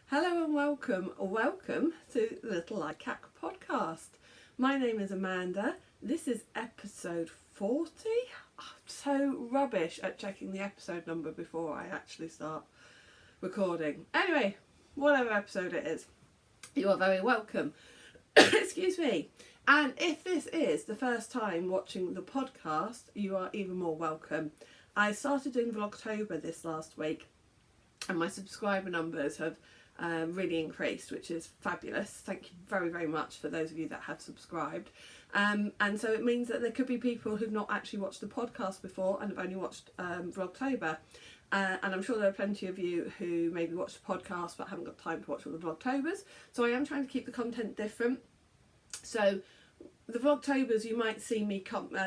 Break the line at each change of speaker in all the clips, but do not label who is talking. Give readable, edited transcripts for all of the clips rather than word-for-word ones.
Hello and welcome to the Little Likac podcast. My name is Amanda. This is episode 40. I'm so rubbish at checking the episode number before I actually start recording. Anyway, whatever episode it is, you are very welcome. Excuse me. And if this is the first time watching the podcast, you are even more welcome. I started doing Vlogtober this last week and my subscriber numbers have really increased, which is fabulous. Thank you very, very much for those of you that have subscribed. And so it means that there could be people who've not actually watched the podcast before and have only watched Vlogtober. And I'm sure there are plenty of you who maybe watch the podcast but haven't got time to watch all the Vlogtobers. So I am trying to keep the content different. So the Vlogtobers, you might see me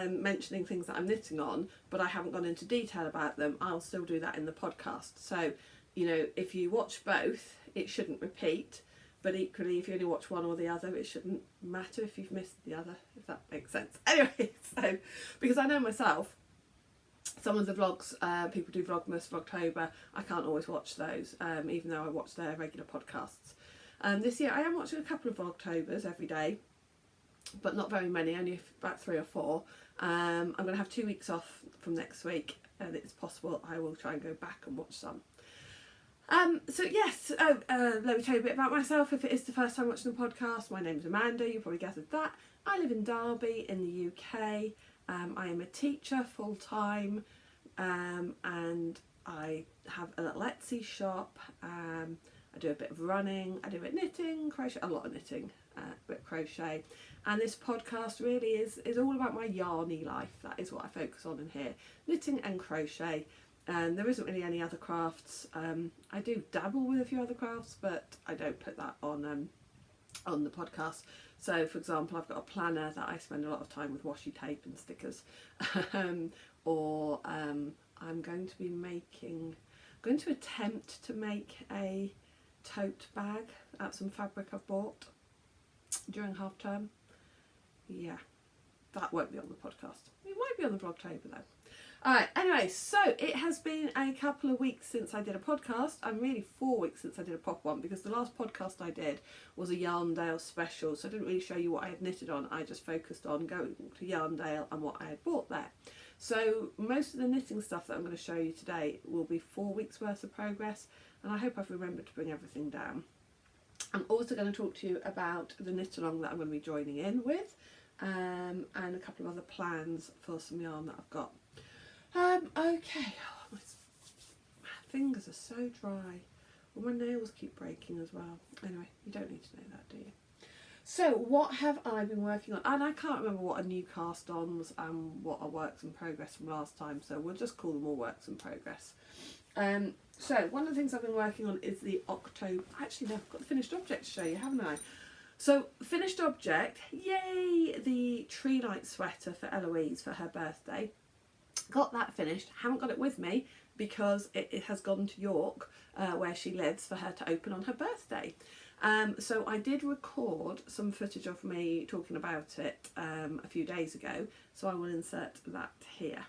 mentioning things that I'm knitting on, but I haven't gone into detail about them. I'll still do that in the podcast. So, you know, if you watch both, it shouldn't repeat, but equally if you only watch one or the other, it shouldn't matter if you've missed the other, if that makes sense. Anyway, so because I know myself, some of the vlogs, people do Vlogmas, Vlogtober, I can't always watch those, even though I watch their regular podcasts. This year I am watching a couple of Vlogtobers every day, but not very many, only about 3 or 4. I'm going to have 2 weeks off from next week, and it's possible I will try and go back and watch some. So yes, let me tell you a bit about myself. If it is the first time watching the podcast, my name is Amanda, you probably gathered that. I live in Derby in the UK. I am a teacher full-time, and I have a little Etsy shop. I do a bit of running, I do a bit of knitting, crochet, a lot of knitting, a bit of crochet. And this podcast really is all about my yarny life. That is what I focus on in here, knitting and crochet. There isn't really any other crafts. I do dabble with a few other crafts, but I don't put that on the podcast. So for example, I've got a planner that I spend a lot of time with washi tape and stickers. I'm going to attempt to make a tote bag out of some fabric I've bought during half term. Yeah, that won't be on the podcast. It might be on the Vlogtober though. Alright, anyway, so it has been a couple of weeks since I did a podcast, and really 4 weeks since I did a proper one, because the last podcast I did was a Yarndale special, so I didn't really show you what I had knitted on. I just focused on going to Yarndale and what I had bought there. So most of the knitting stuff that I'm going to show you today will be 4 weeks worth of progress, and I hope I've remembered to bring everything down. I'm also going to talk to you about the knit along that I'm going to be joining in with, and a couple of other plans for some yarn that I've got. Okay, my fingers are so dry. Well, my nails keep breaking as well. Anyway, you don't need to know that, do you? So, what have I been working on? And I can't remember what are new cast-ons and what are works in progress from last time, so we'll just call them all works in progress. So, one of the things I've been working on is the October... Actually, no, I've got the finished object to show you, haven't I? So, finished object, yay! The Treelight sweater for Eloise for her birthday. Got that finished. Haven't got it with me because it has gone to York, where she lives, for her to open on her birthday. So I did record some footage of me talking about it a few days ago, so I will insert that here.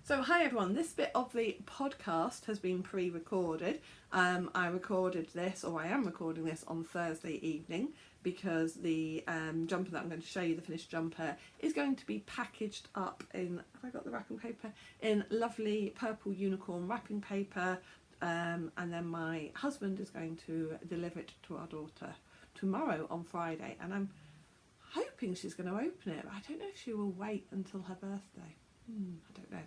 So hi everyone, this bit of the podcast has been pre-recorded. I recorded this, or I am recording this on Thursday evening, because the jumper that I'm going to show you, the finished jumper, is going to be packaged up in, have I got the wrapping paper? In lovely purple unicorn wrapping paper, and then my husband is going to deliver it to our daughter tomorrow on Friday, and I'm hoping she's going to open it. I don't know if she will wait until her birthday. I don't know.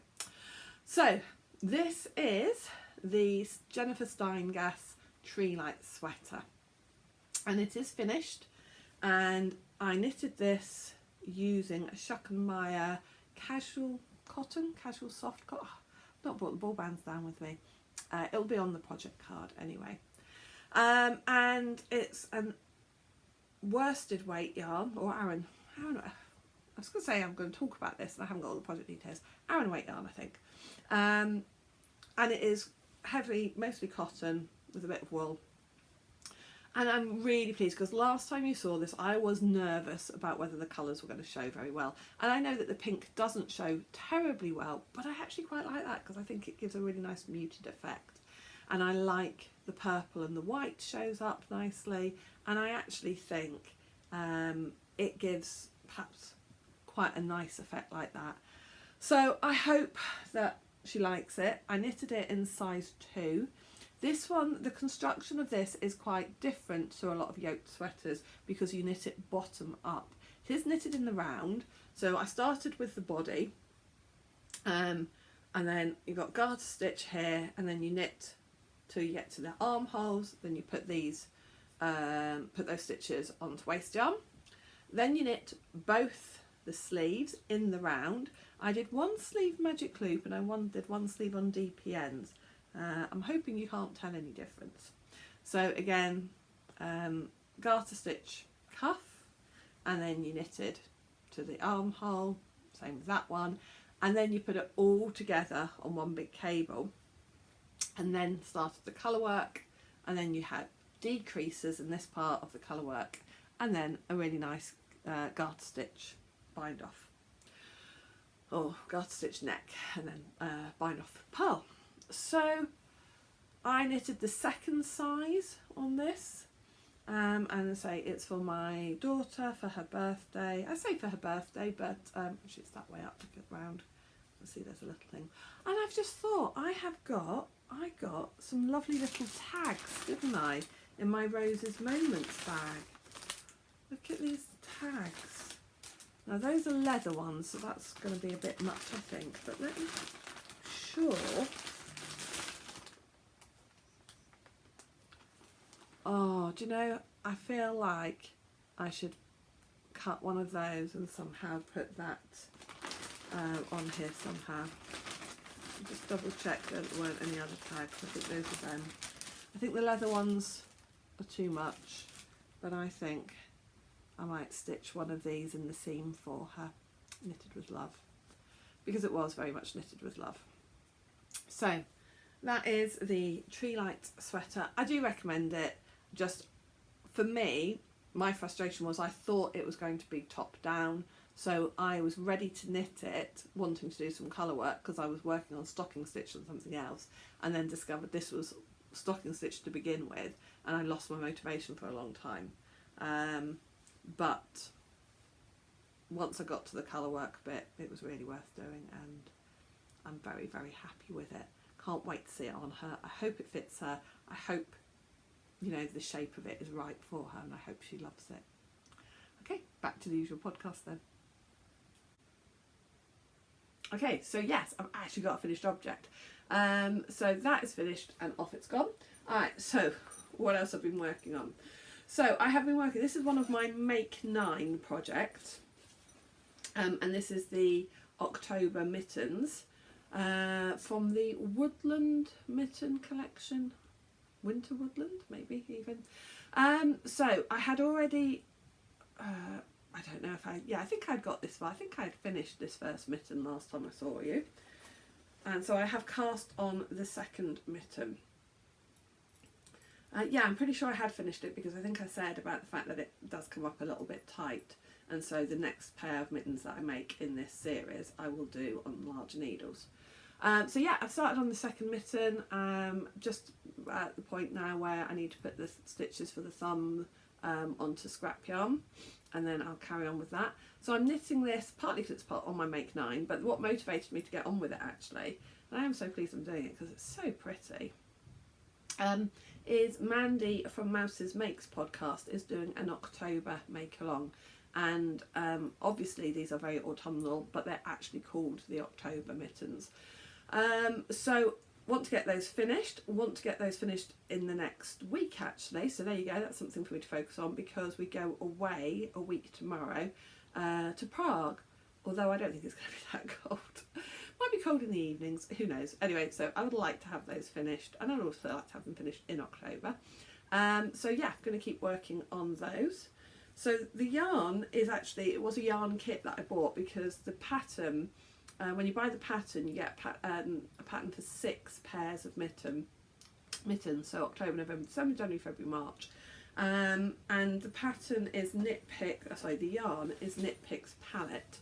So this is the Jennifer Steingass Treelight sweater, and it is finished, and I knitted this using a Schachenmayr casual soft cotton. Not brought the ball bands down with me. It'll be on the project card anyway. And it's an worsted weight yarn, or Aran. I was going to say I'm going to talk about this and I haven't got all the project details. Aran weight yarn, I think. And it is heavy, mostly cotton with a bit of wool. And I'm really pleased, because last time you saw this I was nervous about whether the colours were going to show very well. And I know that the pink doesn't show terribly well, but I actually quite like that because I think it gives a really nice muted effect. and I like the purple and the white shows up nicely, and I actually think it gives perhaps quite a nice effect like that. So I hope that she likes it. I knitted it in size 2. This one, the construction of this is quite different to a lot of yoked sweaters because you knit it bottom up. It is knitted in the round, so I started with the body, and then you've got garter stitch here, and then you knit till you get to the armholes, then you put these, put those stitches onto waist yarn. Then you knit both the sleeves in the round. I did one sleeve magic loop and I did one sleeve on DPNs. I'm hoping you can't tell any difference. So again, garter stitch cuff, and then you knitted to the armhole, same with that one, and then you put it all together on one big cable, and then started the colour work, and then you had decreases in this part of the colour work, and then a really nice garter stitch bind off, or garter stitch neck, and then bind off pearl. So I knitted the second size on this, and I say it's for my daughter for her birthday. I say for her birthday, but she's that way up to get round. Let's see, there's a little thing, and I've just thought I got some lovely little tags, didn't I, in my Rose's Moments bag. Look at these tags. Now those are leather ones, so that's going to be a bit much, I think, but let me sure. Oh, do you know, I feel like I should cut one of those and somehow put that on here somehow. Just double check that there weren't any other tags. I think those are them. I think the leather ones are too much, but I think I might stitch one of these in the seam for her, knitted with love, because it was very much knitted with love. So that is the Treelight sweater. I do recommend it. Just for me, my frustration was I thought it was going to be top down, so I was ready to knit it, wanting to do some colour work because I was working on stocking stitch and something else, and then discovered this was stocking stitch to begin with, and I lost my motivation for a long time. But once I got to the colour work bit, it was really worth doing, and I'm very, very happy with it. Can't wait to see it on her. I hope it fits her. I hope, you know, the shape of it is right for her, and I hope she loves it. Okay, back to the usual podcast then. Okay, so yes, I've actually got a finished object. So that is finished and off it's gone. Alright, so what else I've been working on? So I have been working, this is one of my Make 9 projects, and this is the October mittens from the Woodland Mitten collection. Winter Woodland, maybe even. So I had already, I don't know if I think I'd got this far. I think I'd finished this first mitten last time I saw you. And so I have cast on the second mitten. Yeah, I'm pretty sure I had finished it because I think I said about the fact that it does come up a little bit tight. And so the next pair of mittens that I make in this series, I will do on larger needles. So yeah, I've started on the second mitten, just at the point now where I need to put the stitches for the thumb onto scrap yarn, and then I'll carry on with that. So I'm knitting this partly because it's on my Make 9, but what motivated me to get on with it actually, and I am so pleased I'm doing it because it's so pretty, is Mandy from Mouse's Makes podcast is doing an October make along, and obviously these are very autumnal, but they're actually called the October mittens. So want to get those finished, in the next week actually, so there you go, that's something for me to focus on because we go away a week tomorrow to Prague, although I don't think it's going to be that cold. Might be cold in the evenings, who knows. Anyway, so I would like to have those finished, and I'd also like to have them finished in October. So yeah, I'm going to keep working on those. So the yarn is actually, it was a yarn kit that I bought because the pattern, when you buy the pattern, you get a pattern for 6 pairs of mittens, so October, November, December, January, February, March. And the pattern is the yarn is Knitpicks palette.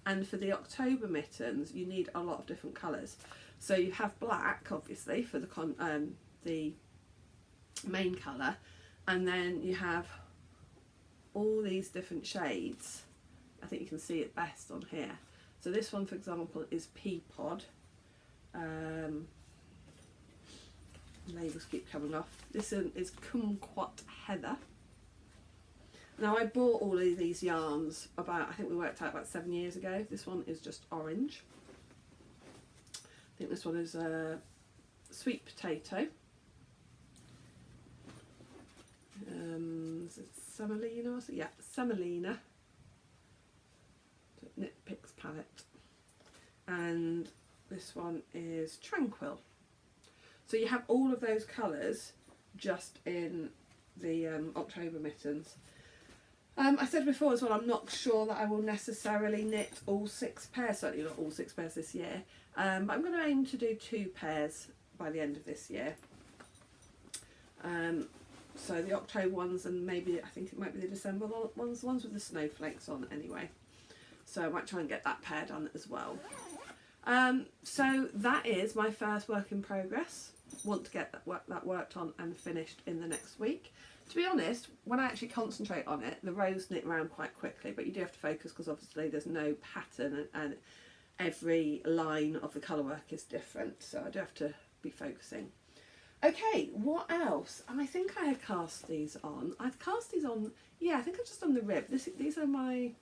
And for the October mittens, you need a lot of different colours. So you have black, obviously, for the the main colour, and then you have all these different shades. I think you can see it best on here. So this one, for example, is Pea Pod. Labels keep coming off. This one is Kumquat Heather. Now I bought all of these yarns about, I think we worked out about 7 years ago. This one is just orange. I think this one is sweet potato. Is it semolina or something? Yeah, semolina. Knitpicks palette. And this one is tranquil. So you have all of those colours just in the October mittens. I said before as well, I'm not sure that I will necessarily knit all 6 pairs, certainly not all 6 pairs this year, but I'm going to aim to do 2 pairs by the end of this year. So the October ones, and maybe I think it might be the December ones, the ones with the snowflakes on anyway. So I might try and get that pair done as well. So that is my first work in progress. Want to get that worked on and finished in the next week. To be honest, when I actually concentrate on it, the rows knit around quite quickly, but you do have to focus because obviously there's no pattern and every line of the colour work is different, so I do have to be focusing. Okay, what else? And I think I had cast these on. I've cast these on, yeah, I think I've just done the rib. These are my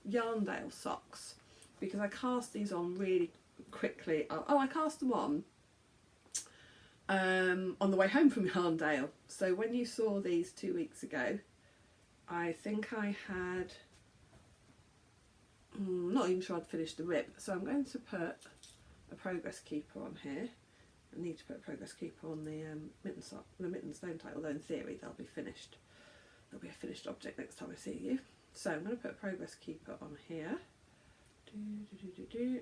Yarndale socks, because I cast these on really quickly. Oh, I cast them on the way home from Yarndale. So when you saw these 2 weeks ago, I think I had, not even sure I'd finished the rib. So I'm going to put a progress keeper on here. I need to put a progress keeper on the mittens, don't I? Although in theory they'll be finished. They'll be a finished object next time I see you. So I'm going to put a progress keeper on here.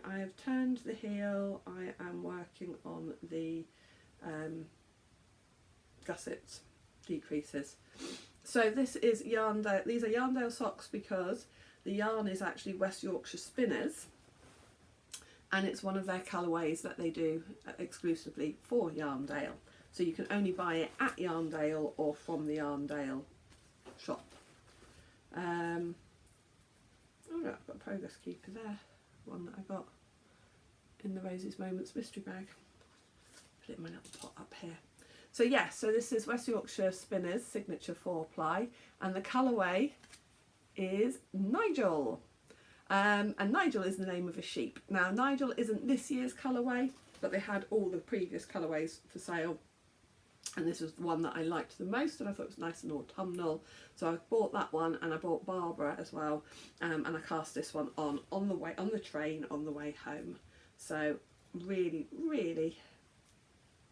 I have turned the heel. I am working on the gussets, decreases. So this is Yarndale. These are Yarndale socks because the yarn is actually West Yorkshire Spinners, and it's one of their colourways that they do exclusively for Yarndale. So you can only buy it at Yarndale or from the Yarndale shop. Oh no, I've got a progress keeper there, one that I got in the Rosie's Moments mystery bag. Put it in my little pot up here. So yeah, so this is West Yorkshire Spinners Signature 4-ply, and the colourway is Nigel. And Nigel is the name of a sheep. Now Nigel isn't this year's colourway, but they had all the previous colourways for sale, and this was the one that I liked the most, and I thought it was nice and autumnal, so I bought that one, and I bought Barbara as well, and I cast this one on the train on the way home. So really, really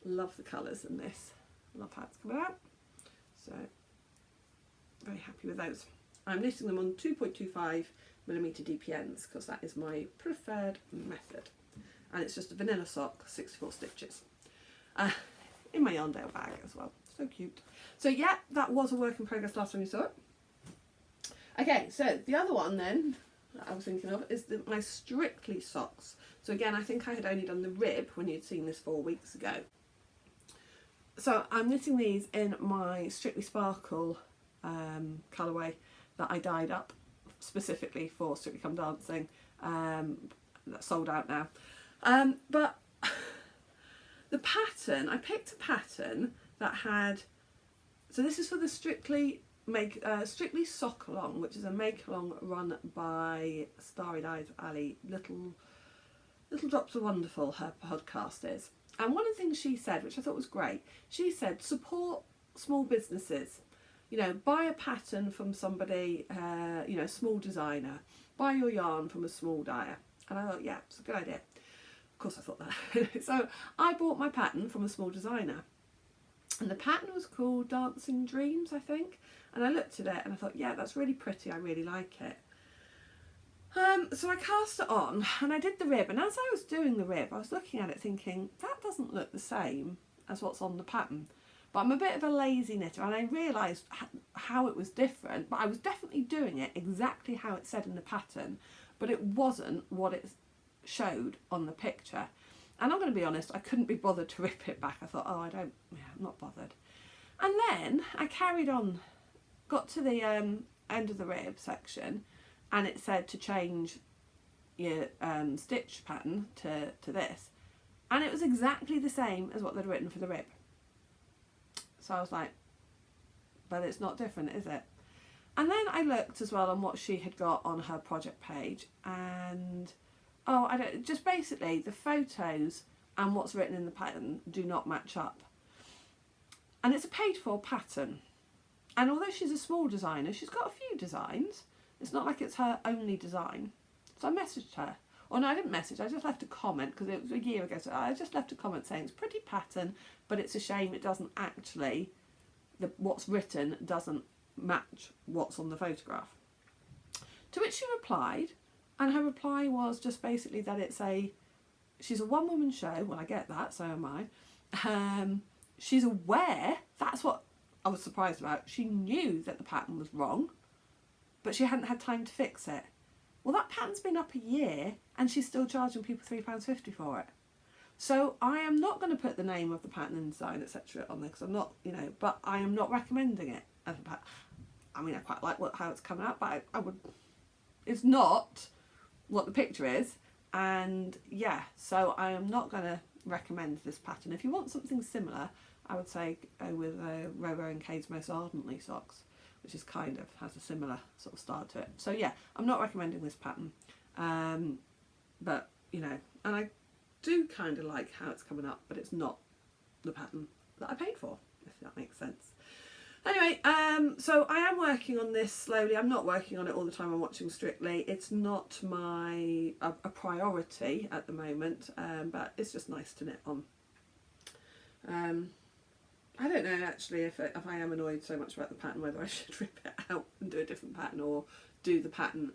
love the colours in this. Love how it's coming out. So very happy with those. I'm knitting them on 2.25mm DPNs because that is my preferred method, and it's just a vanilla sock, 64 stitches. In my Yarndale bag as well. So cute. So yeah, that was a work in progress last time you saw it. Okay, so the other one then that I was thinking of is my Strictly socks. So again, I think I had only done the rib when you'd seen this 4 weeks ago. So I'm knitting these in my Strictly Sparkle colourway that I dyed up specifically for Strictly Come Dancing. That's sold out now. But the pattern, I picked a pattern that had, so this is for the Strictly Sock Along, which is a make along run by Starry Eyes Ali. Little Drops of Wonderful, her podcast is. And one of the things she said, which I thought was great, she said support small businesses. You know, buy a pattern from somebody, you know, a small designer. Buy your yarn from a small dyer. And I thought, yeah, it's a good idea. Of course I thought that. So I bought my pattern from a small designer. And the pattern was called Dancing Dreams, I think. And I looked at it and I thought, yeah, that's really pretty. I really like it. So I cast it on and I did the rib. And as I was doing the rib, I was looking at it thinking, that doesn't look the same as what's on the pattern. But I'm a bit of a lazy knitter, and I realised how it was different. But I was definitely doing it exactly how it said in the pattern. But it wasn't what it showed on the picture. And I'm going to be honest, I couldn't be bothered to rip it back. I thought, oh, I'm not bothered. And then I carried on, got to the end of the rib section, and it said to change your stitch pattern to this. And it was exactly the same as what they'd written for the rib. So I was like, but it's not different, is it? And then I looked as well on what she had got on her project page, and just basically the photos and what's written in the pattern do not match up. And it's a paid for pattern. And although she's a small designer, she's got a few designs. It's not like it's her only design. So I messaged her. Or no, I didn't message, I just left a comment, because it was a year ago, so I just left a comment saying it's a pretty pattern, but it's a shame it doesn't actually, what's written doesn't match what's on the photograph. To which she replied, and her reply was just basically that she's a one-woman show. Well, I get that, so am I. She's aware, that's what I was surprised about, she knew that the pattern was wrong, but she hadn't had time to fix it. Well, that pattern's been up a year and she's still charging people £3.50 for it. So I am not going to put the name of the pattern and design, etc. on there, because I'm not, but I am not recommending it as a pattern. I mean, I quite like how it's coming out, but it's not what the picture is. And yeah, so I am not going to recommend this pattern. If you want something similar, I would say go with Robo and Kate's Most Ardently socks, which is has a similar sort of style to it. So yeah, I'm not recommending this pattern, but and I do kind of like how it's coming up, but it's not the pattern that I paid for, if that makes sense. Anyway, so I am working on this slowly. I'm not working on it all the time. I'm watching Strictly. It's not a priority at the moment, but it's just nice to knit on. I don't know actually if I am annoyed so much about the pattern, whether I should rip it out and do a different pattern, or do the pattern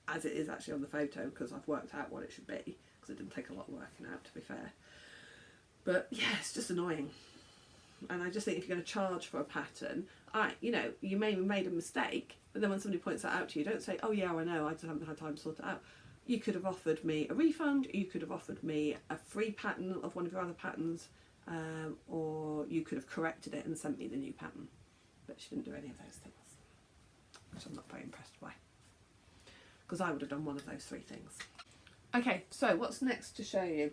as it is actually on the photo, because I've worked out what it should be, because it didn't take a lot of working out, to be fair. But yeah, it's just annoying. And I just think if you're going to charge for a pattern, you may have made a mistake, but then when somebody points that out to you, don't say, oh yeah, I know, I just haven't had time to sort it out. You could have offered me a refund, you could have offered me a free pattern of one of your other patterns, or you could have corrected it and sent me the new pattern. But she didn't do any of those things, which I'm not very impressed by, because I would have done one of those three things. Okay, so what's next to show you?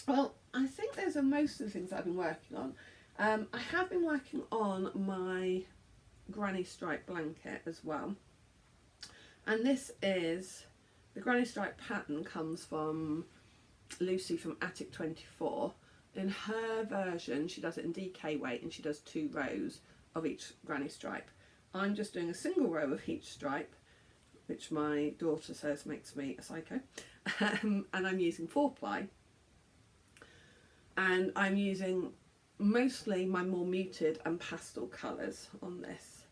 Well, I think those are most of the things that I've been working on. I have been working on my granny stripe blanket as well, and this is the granny stripe pattern, comes from Lucy from Attic 24. In her version, she does it in DK weight, and she does 2 rows of each granny stripe. I'm just doing a single row of each stripe, which my daughter says makes me a psycho, and I'm using 4-ply, and I'm using mostly my more muted and pastel colours on this.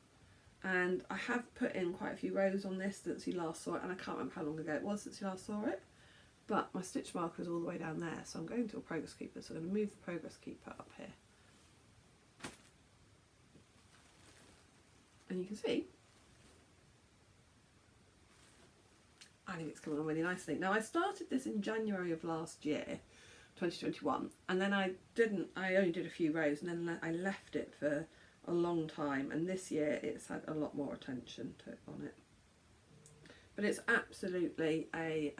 And I have put in quite a few rows on this since you last saw it, and I can't remember how long ago it was since you last saw it. But my stitch marker is all the way down there, so I'm going to a progress keeper, so I'm going to move the progress keeper up here. And you can see, I think it's coming on really nicely. Now, I started this in January of last year, 2021, and then I only did a few rows, and then I left it for a long time, and this year it's had a lot more attention on it. But it's absolutely a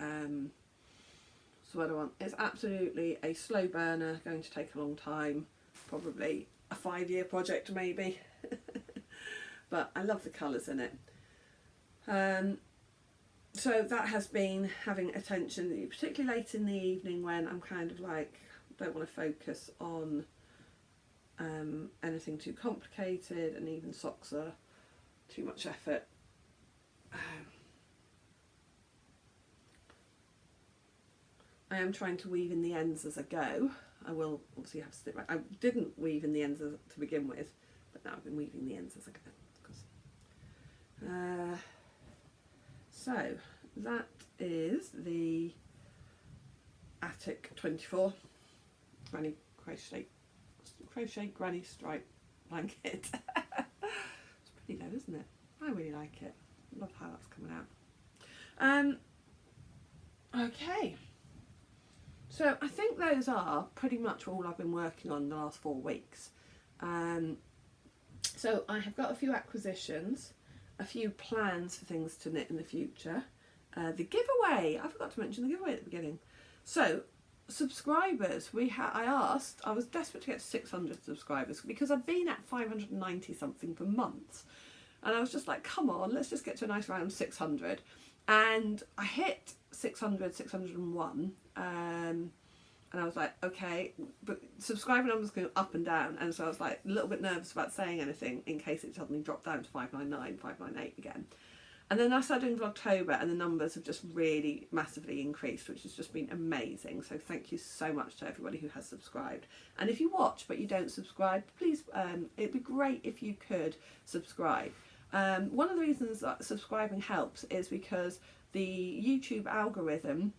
it's absolutely a slow burner, going to take a long time, probably a 5-year project maybe. But I love the colours in it. So that has been having attention, particularly late in the evening when I'm kind of like, don't want to focus on anything too complicated, and even socks are too much effort. I am trying to weave in the ends as I go. I will obviously have to stick right. I didn't weave in the ends to begin with, but now I've been weaving the ends as I go. So that is the Attic 24 granny crochet granny stripe blanket. It's pretty though, isn't it? I really like it. Love how that's coming out. Okay. So I think those are pretty much all I've been working on the last 4 weeks. So I have got a few acquisitions, a few plans for things to knit in the future. The giveaway, I forgot to mention the giveaway at the beginning. So subscribers, I was desperate to get to 600 subscribers because I've been at 590 something for months, and I was just like, come on, let's just get to a nice round 600. And I hit 601, and I was like, okay, but subscriber numbers go up and down, and so I was like a little bit nervous about saying anything in case it suddenly dropped down to 599, 598 again. And then I started doing Vlogtober, and the numbers have just really massively increased, which has just been amazing. So thank you so much to everybody who has subscribed. And if you watch but you don't subscribe, please, it'd be great if you could subscribe. One of the reasons that subscribing helps is because the YouTube algorithm,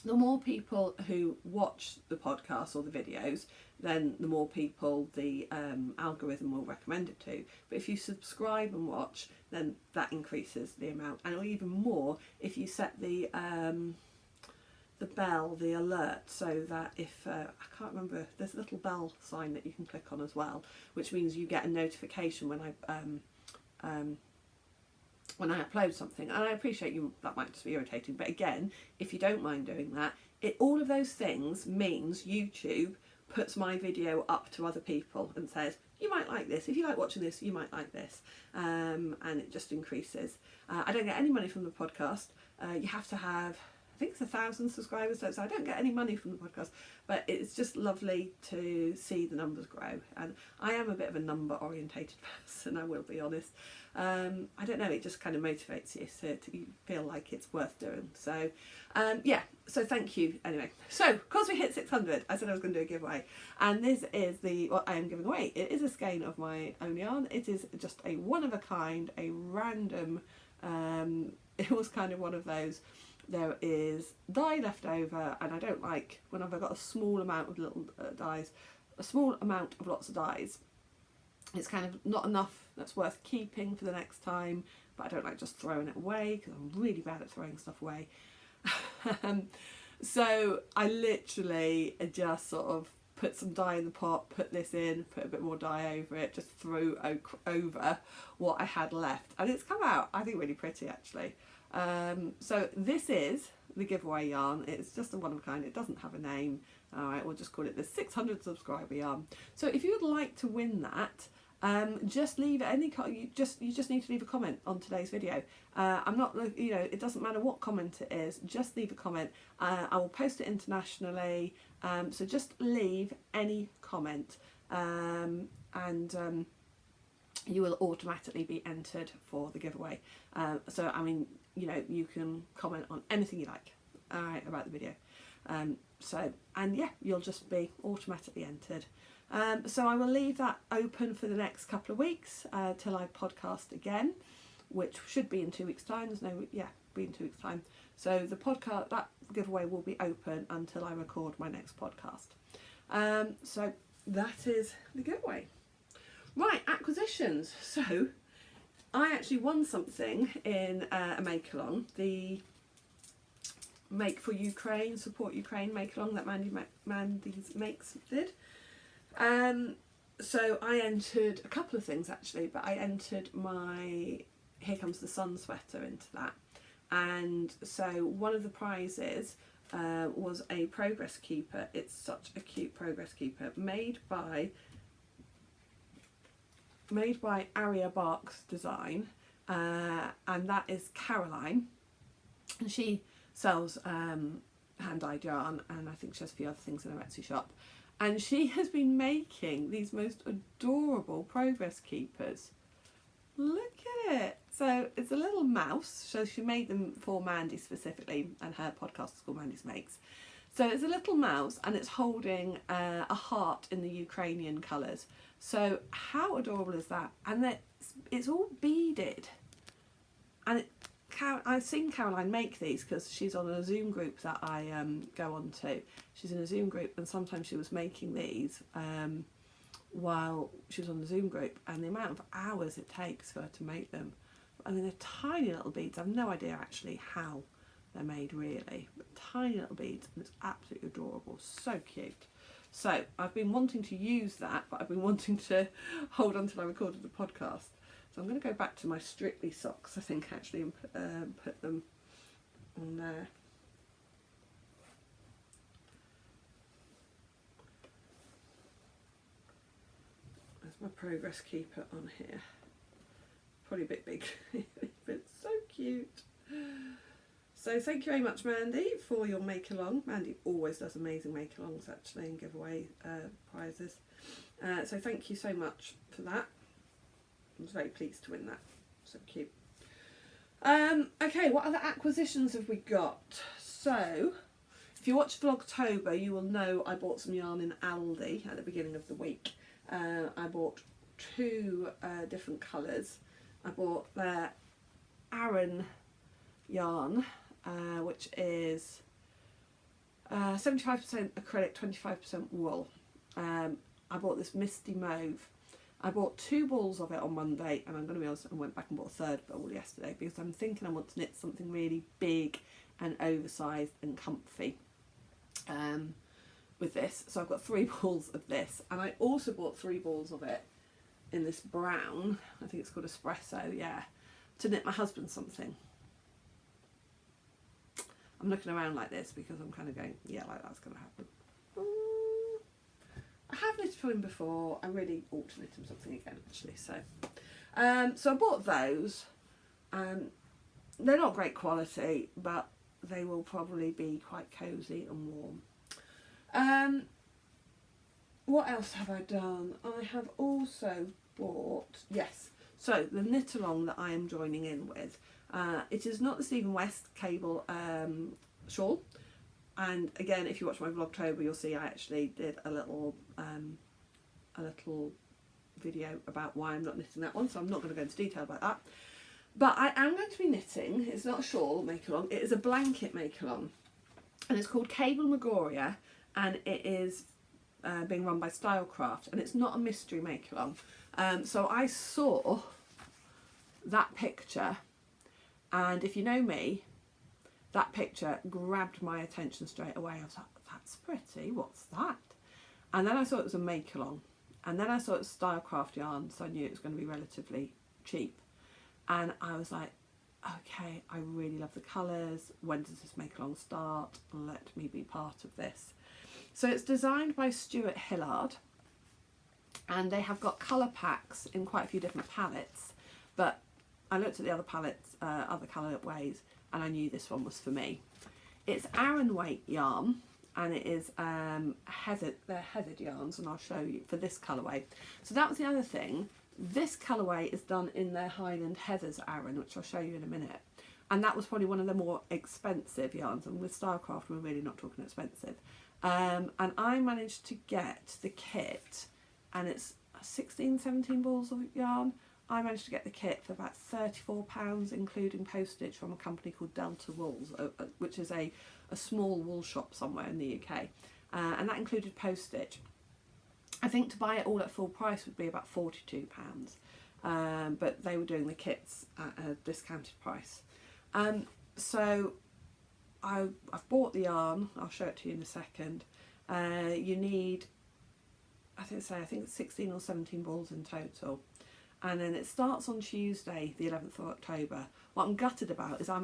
the more people who watch the podcast or the videos, then the more people the algorithm will recommend it to. But if you subscribe and watch, then that increases the amount, and even more if you set the bell, the alert, so that if I can't remember, there's a little bell sign that you can click on as well, which means you get a notification when I upload something. And I appreciate that might just be irritating, but again, if you don't mind doing that, all of those things means YouTube puts my video up to other people and says, you might like this, if you like watching this, you might like this, and it just increases. I don't get any money from the podcast. You have to have, I think it's 1,000 subscribers, so I don't get any money from the podcast, but it's just lovely to see the numbers grow. And I am a bit of a number orientated person, I will be honest. I don't know, it just kind of motivates you to feel like it's worth doing. So yeah, so thank you anyway. So because we hit 600, I said I was going to do a giveaway, and this is what I am giving away. It is a skein of my own yarn. It is just a one of a kind, a random, it was kind of one of those, there is dye left over, and I don't like when I've got a small amount of little dyes, a small amount of lots of dyes. It's kind of not enough that's worth keeping for the next time, but I don't like just throwing it away because I'm really bad at throwing stuff away. So I literally just sort of put some dye in the pot, put this in, put a bit more dye over it, just threw over what I had left, and it's come out, I think, really pretty actually. So this is the giveaway yarn. It's just a one of a kind, it doesn't have a name. Alright, we'll just call it the 600 subscriber yarn. So if you would like to win that, just leave any you just need to leave a comment on today's video. I'm not, you know, it doesn't matter what comment it is, just leave a comment. I will post it internationally, so just leave any comment, and you will automatically be entered for the giveaway. So I mean, you know, you can comment on anything you like, alright, about the video. So, and yeah, you'll just be automatically entered. So I will leave that open for the next couple of weeks till I podcast again, which should be in 2 weeks' time. Be in 2 weeks' time. So the podcast, that giveaway will be open until I record my next podcast. So that is the giveaway. Right, acquisitions. So I actually won something in a make-along, the Make for Ukraine, Support Ukraine make-along that Mandy's Makes did. So I entered a couple of things actually, but I entered my Here Comes the Sun sweater into that. And so one of the prizes was a progress keeper. It's such a cute progress keeper made by Aria Barks Design, and that is Caroline, and she sells hand-dyed yarn, and I think she has a few other things in her Etsy shop, and she has been making these most adorable progress keepers. Look at it. So it's a little mouse, so she made them for Mandy specifically, and her podcast is called Mandy's Makes. So it's a little mouse, and it's holding a heart in the Ukrainian colours. So how adorable is that? And it's all beaded. And I've seen Caroline make these because she's on a Zoom group that I go on to. She's in a Zoom group, and sometimes she was making these while she was on the Zoom group, and the amount of hours it takes for her to make them. I mean, they're tiny little beads. I've no idea actually how they're made really, but tiny little beads, and it's absolutely adorable, so cute. So I've been wanting to use that, but I've been wanting to hold on till I recorded the podcast. So I'm going to go back to my Strictly socks, I think, actually, and put them on there. There's my progress keeper on here. Probably a bit big, but it's so cute. So thank you very much, Mandy, for your make along. Mandy always does amazing make alongs actually and give away prizes. So thank you so much for that. I was very pleased to win that. So cute. Okay, what other acquisitions have we got? So if you watch Vlogtober, you will know I bought some yarn in Aldi at the beginning of the week. I bought two different colours. I bought their Aran yarn, which is 75% acrylic, 25% wool. I bought this misty mauve. I bought 2 balls of it on Monday, and I'm going to be honest, I went back and bought a third ball yesterday because I'm thinking I want to knit something really big and oversized and comfy with this. So I've got 3 balls of this, and I also bought 3 balls of it in this brown, I think it's called espresso, yeah, to knit my husband something. I'm looking around like this because I'm kind of going, yeah, like that's going to happen. I have knitted for him before. I really ought to knit him something again, actually. So I bought those. They're not great quality, but they will probably be quite cosy and warm. What else have I done? I have also bought, yes, so the knit along that I am joining in with. It is not the Stephen West cable shawl, and again, if you watch my Vlogtober, you'll see I actually did a little video about why I'm not knitting that one, so I'm not going to go into detail about that. But I am going to be knitting, it's not a shawl make along, it is a blanket make along, and it's called Cable Magoria, and it is being run by Stylecraft, and it's not a mystery make along. So I saw that picture, and if you know me, that picture grabbed my attention straight away. I was like, that's pretty, what's that? And then I saw it was a make along, and then I saw it was Stylecraft yarn, so I knew it was going to be relatively cheap. And I was like, okay, I really love the colours. When does this make along start? Let me be part of this. So it's designed by Stuart Hillard, and they have got colour packs in quite a few different palettes, but I looked at the other palettes, other colourways, and I knew this one was for me. It's Aran weight yarn, and it is they're heathered yarns, and I'll show you for this colourway. So that was the other thing. This colourway is done in their Highland Heathers Aran, which I'll show you in a minute. And that was probably one of the more expensive yarns, and with Stylecraft we're really not talking expensive. And I managed to get the kit, and it's 16, 17 balls of yarn. I managed to get the kit for about £34, including postage, from a company called Delta Wools, which is a small wool shop somewhere in the UK. And that included postage. I think to buy it all at full price would be about £42, but they were doing the kits at a discounted price. So I've bought the yarn. I'll show it to you in a second. You need, I think it's 16 or 17 balls in total. And then it starts on Tuesday, the 11th of October. What I'm gutted about is I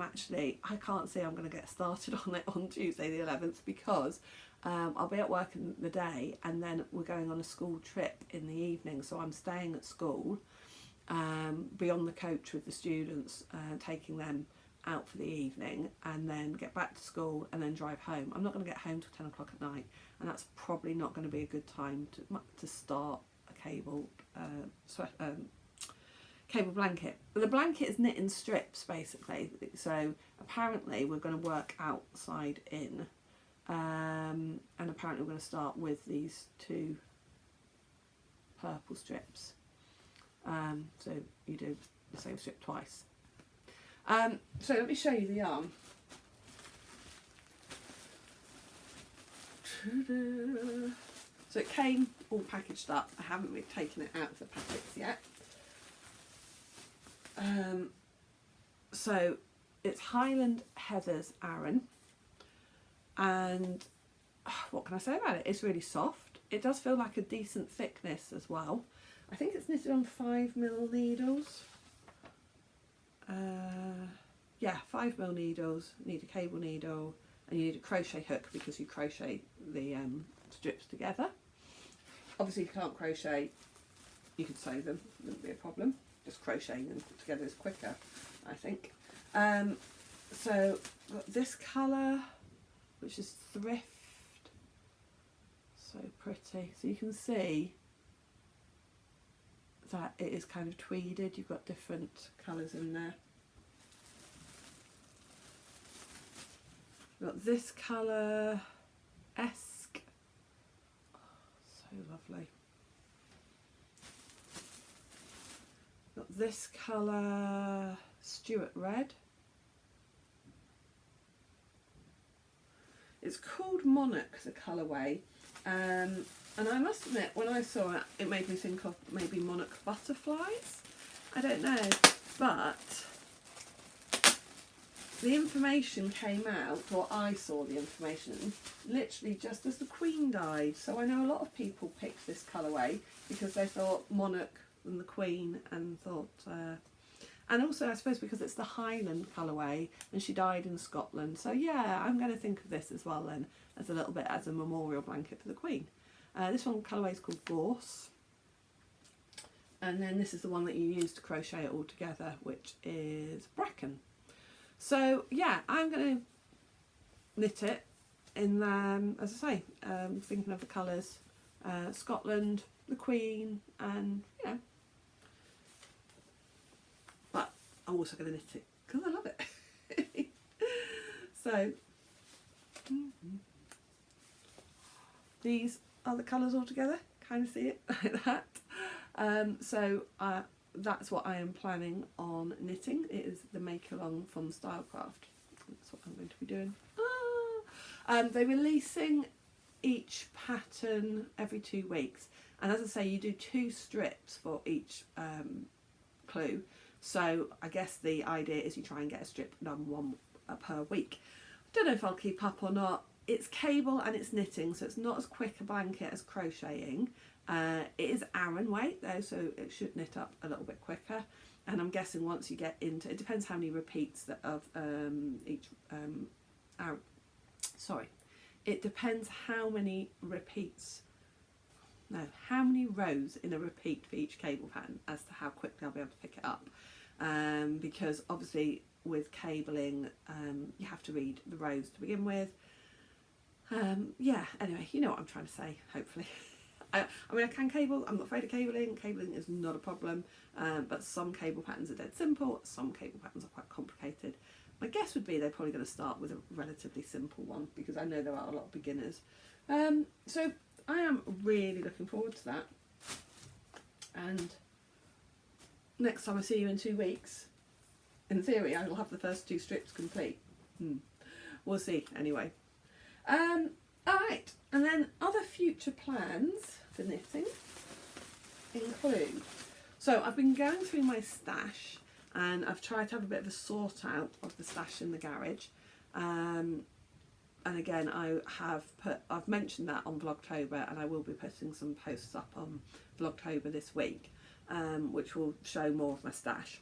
can't see I'm going to get started on it on Tuesday the 11th because I'll be at work in the day, and then we're going on a school trip in the evening. So I'm staying at school, be on the coach with the students, taking them out for the evening, and then get back to school and then drive home. I'm not going to get home till 10 o'clock at night, and that's probably not going to be a good time to start a cable cable blanket. But the blanket is knit in strips basically, so apparently we're going to work outside in, and apparently we're going to start with these 2 purple strips, so you do the same strip twice. So let me show you the yarn. So it came all packaged up. I haven't really taken it out of the packets yet. So it's Highland Heathers Aran, and what can I say about it? It's really soft. It does feel like a decent thickness as well. I think it's knitted on 5mm needles. Yeah, 5mm needles. You need a cable needle, and you need a crochet hook because you crochet the strips together. Obviously, if you can't crochet, you could sew them. It wouldn't be a problem. Just crocheting them together is quicker, I think. So got this colour, which is Thrift. So pretty. So you can see that it is kind of tweeded. You've got different colours in there. We've got this colour, Esk. Oh, so lovely. Got this colour, Stuart Red. It's called Monarch, the colourway. And I must admit, when I saw it, it made me think of maybe Monarch butterflies. I don't know, but the information came out, or I saw the information, literally just as the Queen died. So I know a lot of people picked this colourway because they thought Monarch and the Queen, and thought, and also I suppose because it's the Highland colourway and she died in Scotland. So yeah, I'm going to think of this as well then, as a little bit as a memorial blanket for the Queen. This one colourway is called Gorse, and then this is the one that you use to crochet it all together, which is Bracken. So yeah, I'm going to knit it in, as I say, thinking of the colours, Scotland, the Queen, and you know, but I'm also going to knit it because I love it. So these are the colours all together, kind of see it like that. So that's what I am planning on knitting. It is the make along from Stylecraft. That's what I'm going to be doing. They're releasing each pattern every 2 weeks, and as I say, you do 2 strips for each clue. So I guess the idea is you try and get a strip done one per week. Don't know if I'll keep up or not. It's cable and it's knitting, so it's not as quick a blanket as crocheting. It is Aran weight though, so it should knit up a little bit quicker. And I'm guessing once you get into it, depends how many repeats that of each sorry, it depends how many repeats, no, how many rows in a repeat for each cable pattern as to how quickly I'll be able to pick it up. Because obviously with cabling, you have to read the rows to begin with. Yeah, anyway, you know what I'm trying to say, hopefully. I mean, I can cable, I'm not afraid of cabling. Cabling is not a problem, but some cable patterns are dead simple, some cable patterns are quite complicated. My guess would be they're probably going to start with a relatively simple one, because I know there are a lot of beginners. So I am really looking forward to that. And next time I see you in 2 weeks, in theory, I will have the first 2 strips complete. We'll see, anyway. Alright, and then other future plans for knitting include, so I've been going through my stash, and I've tried to have a bit of a sort out of the stash in the garage. And again, I've mentioned that on Vlogtober, and I will be putting some posts up on Vlogtober this week, which will show more of my stash.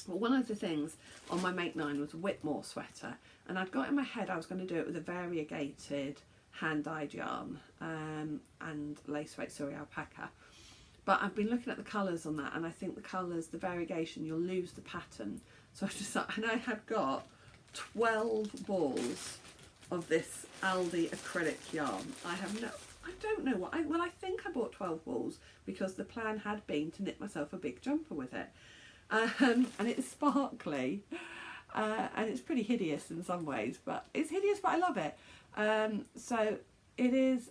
But one of the things on my Make 9 was a Whitmore sweater, and I'd got in my head I was going to do it with a variegated hand-dyed yarn and lace weight Surrey alpaca. But I've been looking at the colours on that, and I think the colours, the variegation, you'll lose the pattern. So I decided, and I had got 12 balls of this Aldi acrylic yarn. I don't know what, well, I think I bought 12 balls because the plan had been to knit myself a big jumper with it. And it's sparkly, and it's pretty hideous in some ways, but it's hideous, but I love it. So it is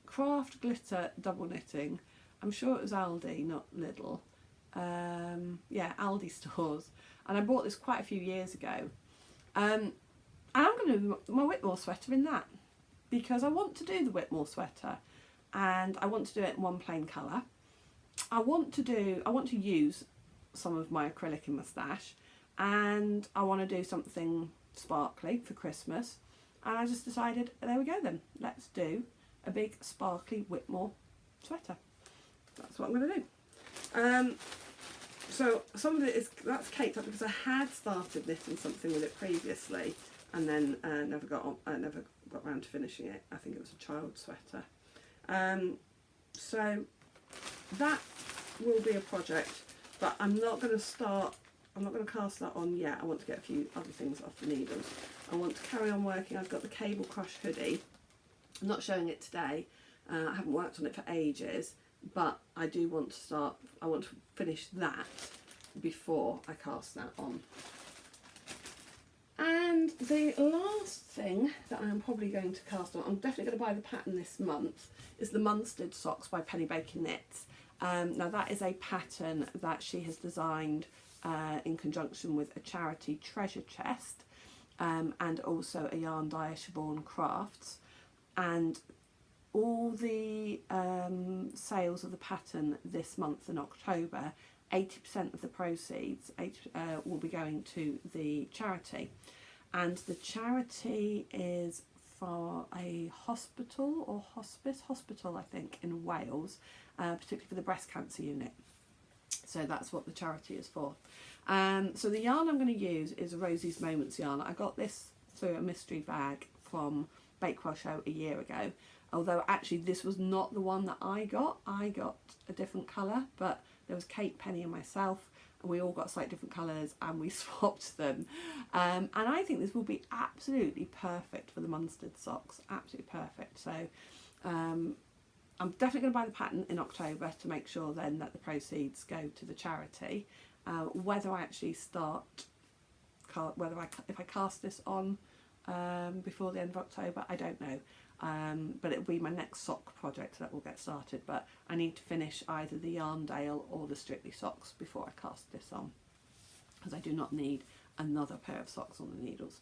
Craft Glitter double knitting. I'm sure it was Aldi, not Lidl. Yeah, Aldi stores. And I bought this quite a few years ago. And I'm going to do my Whitmore sweater in that, because I want to do the Whitmore sweater, and I want to do it in one plain colour. I want to use some of my acrylic in my stash, and I want to do something sparkly for Christmas, and I just decided, there we go then, let's do a big sparkly Whitmore sweater. That's what I'm going to do. So some of it is, that's caked up because I had started knitting something with it previously, and then never got around to finishing it. I think it was a child sweater. So that will be a project, but I'm not going to cast that on yet. I want to get a few other things off the needles. I want to carry on working. I've got the cable crush hoodie. I'm not showing it today. I haven't worked on it for ages, but I do want to start. I want to finish that before I cast that on. And the last thing that I'm probably going to cast on, I'm definitely going to buy the pattern this month, is the Munstead Socks by Penny Baker Knits. Now that is a pattern that she has designed in conjunction with a charity treasure chest, and also a yarn dyer, Siobhan Crafts, and all the sales of the pattern this month in October, 80% of the proceeds will be going to the charity, and the charity is for a hospital or hospital I think in Wales, particularly for the breast cancer unit. So that's what the charity is for. So the yarn I'm going to use is Rosie's Moments yarn. I got this through a mystery bag from Bakewell Show a year ago, although actually this was not the one that I got a different colour, but there was Kate, Penny and myself, and we all got slightly different colours and we swapped them, and I think this will be absolutely perfect for the Munstead socks, absolutely perfect. So I'm definitely going to buy the pattern in October to make sure then that the proceeds go to the charity. Whether I actually start, if I cast this on before the end of October, I don't know. But it'll be my next sock project that will get started, but I need to finish either the Yarndale or the Strictly socks before I cast this on, because I do not need another pair of socks on the needles.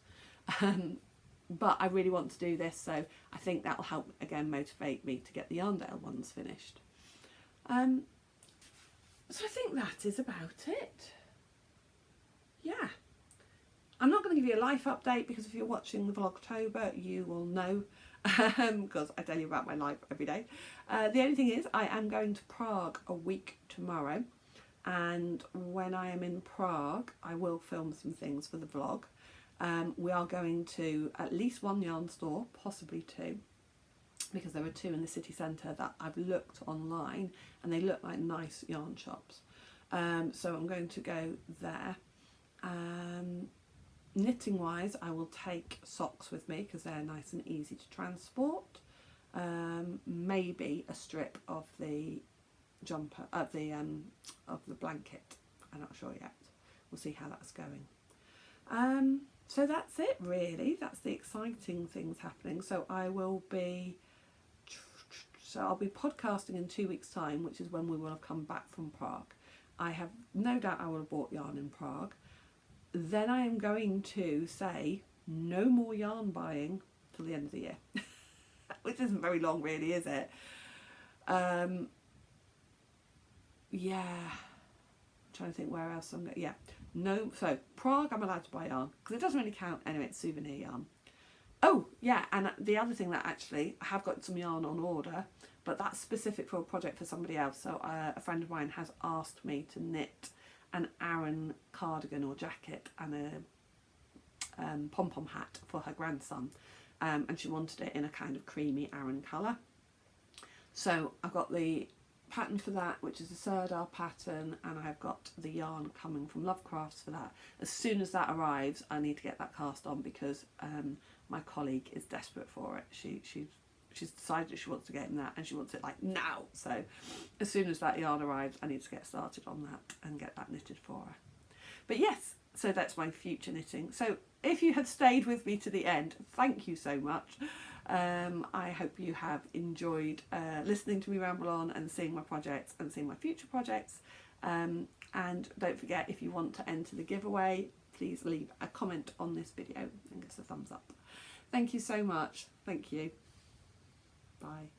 But I really want to do this, so I think that will help again motivate me to get the Yarndale ones finished. So I think that is about it. Yeah. I'm not going to give you a life update, because if you're watching the Vlogtober you will know, because I tell you about my life every day. The only thing is I am going to Prague a week tomorrow, and when I am in Prague I will film some things for the vlog. We are going to at least one yarn store, possibly two, because there are two in the city centre that I've looked online and they look like nice yarn shops. So I'm going to go there. Knitting wise, I will take socks with me because they're nice and easy to transport. Maybe a strip of the jumper, of the blanket. I'm not sure yet. We'll see how that's going. So that's it really. That's the exciting things happening. So I'll be podcasting in 2 weeks' time, which is when we will have come back from Prague. I have no doubt I will have bought yarn in Prague. Then I am going to say no more yarn buying till the end of the year, which isn't very long really, is it? Yeah, I'm trying to think where else I'm going. Yeah, no. So Prague, I'm allowed to buy yarn because it doesn't really count anyway. It's souvenir yarn. Oh yeah, and the other thing that actually I have got some yarn on order, but that's specific for a project for somebody else. So a friend of mine has asked me to knit an Aran cardigan or jacket and a pom-pom hat for her grandson, and she wanted it in a kind of creamy Aran colour. So I've got the pattern for that, which is a Serdar pattern, and I've got the yarn coming from Lovecrafts for that. As soon as that arrives I need to get that cast on, because my colleague is desperate for it. She's decided that she wants to get in that and she wants it like now. So as soon as that yarn arrives I need to get started on that and get that knitted for her. But yes, so that's my future knitting. So if you have stayed with me to the end, thank you so much. I hope you have enjoyed listening to me ramble on and seeing my projects and seeing my future projects. And don't forget, if you want to enter the giveaway, please leave a comment on this video and give us a thumbs up. Thank you so much. Thank you. Bye.